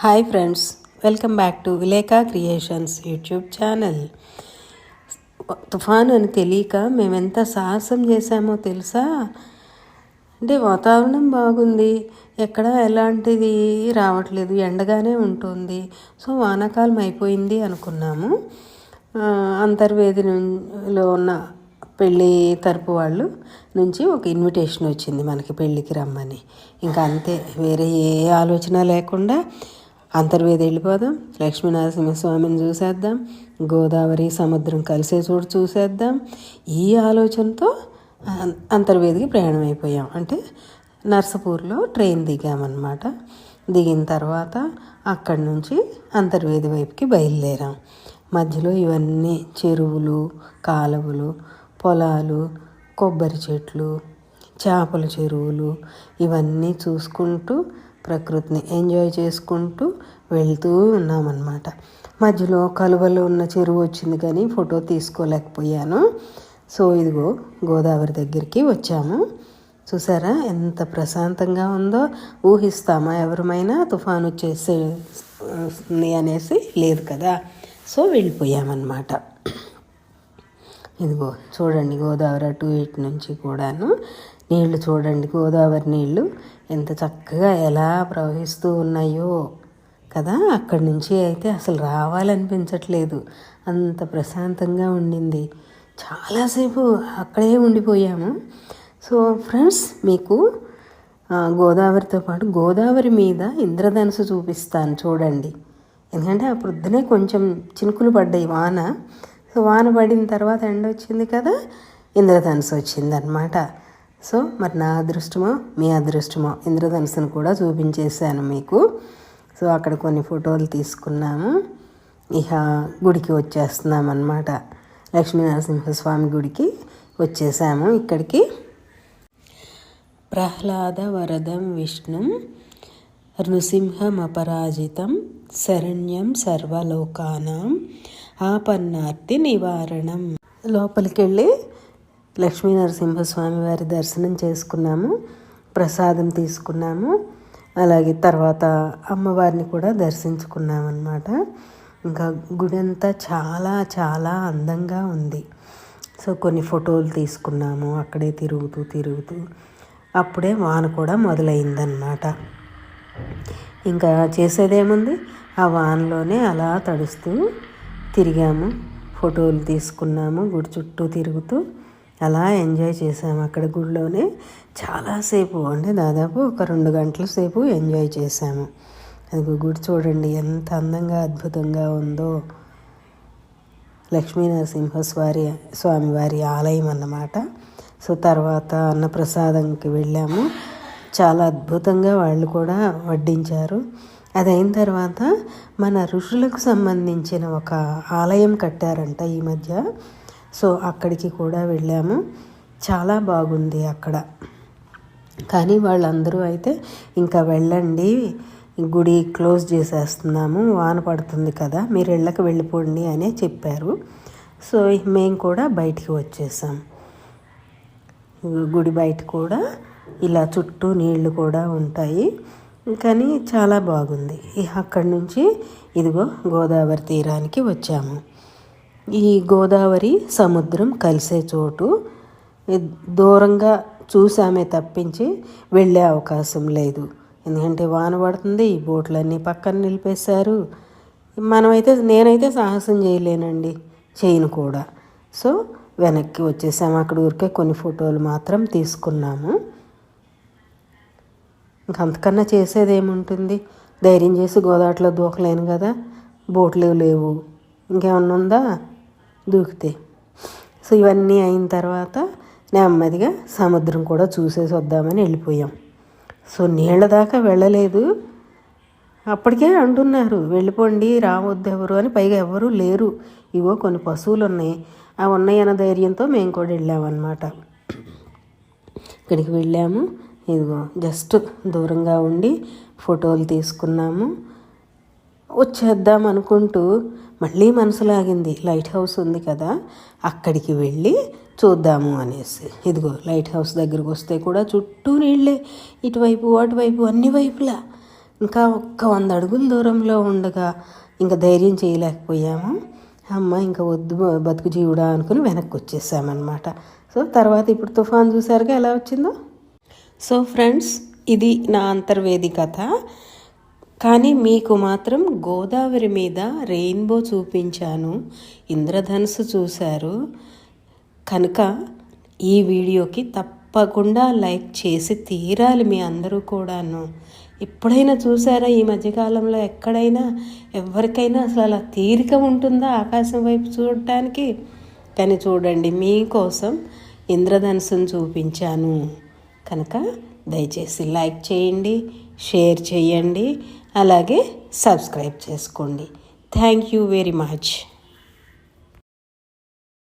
Hi friends, welcome back to Vileka creations YouTube channel. తుఫాను అని తెలియక మేమెంత సాహసం చేశామో తెలుసా. అంటే వాతావరణం బాగుంది, ఎక్కడ ఎలాంటిది రావట్లేదు, ఎండగానే ఉంటుంది. సో వానాకాలం అయిపోయింది అనుకున్నాము. అంతర్వేదిలో ఉన్న పెళ్ళి తరపు వాళ్ళు నుంచి ఒక ఇన్విటేషన్ వచ్చింది మనకి పెళ్ళికి రమ్మని. ఇంకా అంతే, వేరే ఏ ఆలోచన లేకుండా అంతర్వేది వెళ్ళిపోదాం, లక్ష్మీనరసింహస్వామిని చూసేద్దాం, గోదావరి సముద్రం కలిసే చోటు చూసేద్దాం, ఈ ఆలోచనతో అంతర్వేదికి ప్రయాణం అయిపోయాం. అంటే నర్సపూర్లో ట్రైన్ దిగామన్నమాట. దిగిన తర్వాత అక్కడి నుంచి అంతర్వేది వైపుకి బయలుదేరాం. మధ్యలో ఇవన్నీ చెరువులు, కాలువలు, పొలాలు, కొబ్బరి చెట్లు, చేపల చెరువులు ఇవన్నీ చూసుకుంటూ ప్రకృతిని ఎంజాయ్ చేసుకుంటూ వెళ్తూ ఉన్నామన్నమాట. మధ్యలో కలువలో ఉన్న చెరువు వచ్చింది కానీ ఫోటో తీసుకోలేకపోయాను. సో ఇదిగో గోదావరి దగ్గరికి వచ్చాము. చూసారా ఎంత ప్రశాంతంగా ఉందో. ఊహిస్తామా ఎవరమైనా తుఫాను వచ్చేసేది అనేసి? లేదు కదా. సో వెళ్ళిపోయామన్నమాట. ఇదిగో చూడండి గోదావరి అటు ఇటు నుంచి కూడాను నీళ్లు చూడండి. గోదావరి నీళ్లు ఎంత చక్కగా ఎలా ప్రవహిస్తూ ఉన్నాయో కదా. అక్కడి నుంచి అయితే అసలు రావాలనిపించట్లేదు, అంత ప్రశాంతంగా ఉండింది. చాలాసేపు అక్కడే ఉండిపోయాము. సో ఫ్రెండ్స్, మీకు గోదావరితో పాటు గోదావరి మీద ఇంద్రధనుసు చూపిస్తాను చూడండి. ఎందుకంటే ఆ పొద్దునే కొంచెం చినుకులు పడ్డాయి వాన. సో వాన పడిన తర్వాత ఎండ వచ్చింది కదా, ఇంద్రధనుసు వచ్చిందనమాట. సో మరి నా అదృష్టమో మీ అదృష్టమో ఇంద్రధనుసును కూడా చూపించేశాను మీకు. సో అక్కడ కొన్ని ఫోటోలు తీసుకున్నాము. ఇక గుడికి వచ్చేస్తున్నాం అన్నమాట. లక్ష్మీనరసింహస్వామి గుడికి వచ్చేసాము. ఇక్కడికి ప్రహ్లాద వరదం విష్ణుం నృసింహమపరాజితం శరణ్యం సర్వలోకానాం ఆపన్నార్తి నివారణం. లోపలికి వెళ్ళి లక్ష్మీనరసింహస్వామి వారి దర్శనం చేసుకున్నాము, ప్రసాదం తీసుకున్నాము. అలాగే తర్వాత అమ్మవారిని కూడా దర్శించుకున్నాం అన్నమాట. ఇంకా గుడి అంతా చాలా చాలా అందంగా ఉంది. సో కొన్ని ఫోటోలు తీసుకున్నాము అక్కడే తిరుగుతూ. అప్పుడే వాన కూడా మొదలైందన్నమాట. ఇంకా చేసేదేముంది, ఆ వానలోనే అలా తడుస్తూ తిరిగాము, ఫోటోలు తీసుకున్నాము, గుడి చుట్టూ తిరుగుతూ అలా ఎంజాయ్ చేసాము. అక్కడ గుడిలోనే చాలాసేపు, అంటే దాదాపు ఒక 2 గంటల సేపు ఎంజాయ్ చేసాము. అది గుడి చూడండి ఎంత అందంగా అద్భుతంగా ఉందో. స్వామివారి ఆలయం అన్నమాట. సో తర్వాత అన్నప్రసాదంకి వెళ్ళాము. చాలా అద్భుతంగా వాళ్ళు కూడా వడ్డించారు. అది అయిన తర్వాత మన ఋషులకు సంబంధించిన ఒక ఆలయం కట్టారంట ఈ మధ్య. సో అక్కడికి కూడా వెళ్ళాము. చాలా బాగుంది అక్కడ. కానీ వాళ్ళందరూ అయితే ఇంకా వెళ్ళండి, గుడి క్లోజ్ చేసేస్తున్నాము, వాన పడుతుంది కదా, మీరు ఇళ్ళకి వెళ్ళిపోండి అనే చెప్పారు. సో మేము కూడా బయటికి వచ్చేసాం. గుడి బయట కూడా ఇలా చుట్టూ నీళ్లు కూడా ఉంటాయి. కానీ చాలా బాగుంది. అక్కడి నుంచి ఇదిగో గోదావరి తీరానికి వచ్చాము. ఈ గోదావరి సముద్రం కలిసే చోటు దూరంగా చూసామే తప్పించి వెళ్ళే అవకాశం లేదు. ఎందుకంటే వాన పడుతుంది, ఈ బోట్లన్నీ పక్కన నిలిపేశారు. నేనైతే సాహసం చేయలేనండి, చేయను కూడా. సో వెనక్కి వచ్చేసాము. అక్కడ ఊరికే కొన్ని ఫోటోలు మాత్రం తీసుకున్నాము. ఇంకంతకన్నా చేసేది ఏముంటుంది, ధైర్యం చేసి గోదావరిలో దూకలేను కదా, బోట్లు లేవు, ఇంకేమన్నా ఉందా దూకితే. సో ఇవన్నీ అయిన తర్వాత నెమ్మదిగా సముద్రం కూడా చూసేసి వద్దామని వెళ్ళిపోయాం. సో నీళ్ళ దాకా వెళ్ళలేదు, అప్పటికే అంటున్నారు వెళ్ళిపోండి, రావద్దు ఎవరు అని. పైగా ఎవరు లేరు, ఇవో కొన్ని పశువులు ఉన్నాయి, అవి ఉన్నాయన్న ధైర్యంతో మేము కూడా వెళ్ళామన్నమాట. ఇక్కడికి వెళ్ళాము. ఇదిగో జస్ట్ దూరంగా ఉండి ఫోటోలు తీసుకున్నాము. వచ్చేద్దాం అనుకుంటూ మళ్ళీ మనసు లాగింది, లైట్ హౌస్ ఉంది కదా అక్కడికి వెళ్ళి చూద్దాము అనేసి. ఇదిగో లైట్ హౌస్ దగ్గరికి వస్తే కూడా చుట్టూ నీళ్ళే, ఇటువైపు అటువైపు అన్ని వైపులా. ఇంకా ఒక్క 100 అడుగుల దూరంలో ఉండగా ఇంకా ధైర్యం చేయలేకపోయాము. అమ్మ ఇంకా వద్దు బతుకు జీవుడా అనుకుని వెనక్కి వచ్చేసామన్నమాట. సో తర్వాత ఇప్పుడు తుఫాన్ చూసారుగా ఎలా వచ్చిందో. సో ఫ్రెండ్స్, ఇది నా అంతర్వేది కథ. కానీ మీకు మాత్రం గోదావరి మీద రెయిన్బో చూపించాను, ఇంద్రధనుసు చూశారు కనుక ఈ వీడియోకి తప్పకుండా లైక్ చేసి తీరాలి మీ అందరూ కూడాను. ఎప్పుడైనా చూసారా ఈ మధ్యకాలంలో ఎక్కడైనా ఎవరికైనా అసలు అలా తీరిక ఉంటుందా ఆకాశం వైపు చూడటానికి? కానీ చూడండి, మీకోసం ఇంద్రధనుసును చూపించాను కనుక దయచేసి లైక్ చేయండి, షేర్ చేయండి, అలాగే సబ్స్క్రైబ్ చేసుకోండి. Thank you very much.